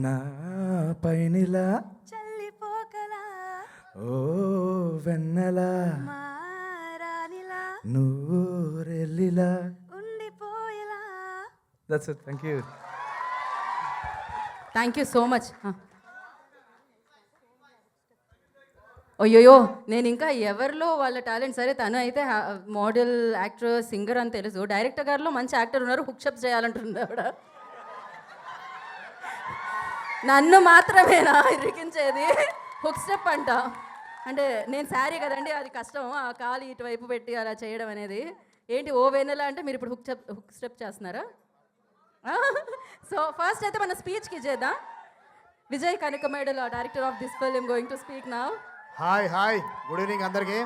నా పైనిలా చల్లిపోకలా ఓ వెన్నెలా మారానిలా నువ్వు రెల్లిలా. ఉండిపోయేలా. That's it. Thank you. Thank you so much. అయ్యోయో, నేను ఇంకా ఎవరిలో వాళ్ళ టాలెంట్, సరే తను అయితే మోడల్, యాక్టర్, సింగర్ అని తెలుసు. డైరెక్టర్ గారిలో మంచి యాక్టర్ ఉన్నారు, హుక్షప్ చేయాలంటుంది ఆవిడ. నన్ను మాత్రమేనా ఇరికించేది? హుక్ స్టెప్ అంట. అంటే నేను శారీ కదండి, అది కష్టం, ఆ కాలు ఇటువైపు పెట్టి అలా చేయడం అనేది. ఏంటి ఓ వెన్నెలా అంటే మీరు ఇప్పుడు హుక్ స్టెప్ చేస్తున్నారా? సో ఫస్ట్ అయితే మన స్పీచ్కి చేద్దాం. Vijay Kanakamedala, director of this film, going to speak now. Hi good evening అందరికీ.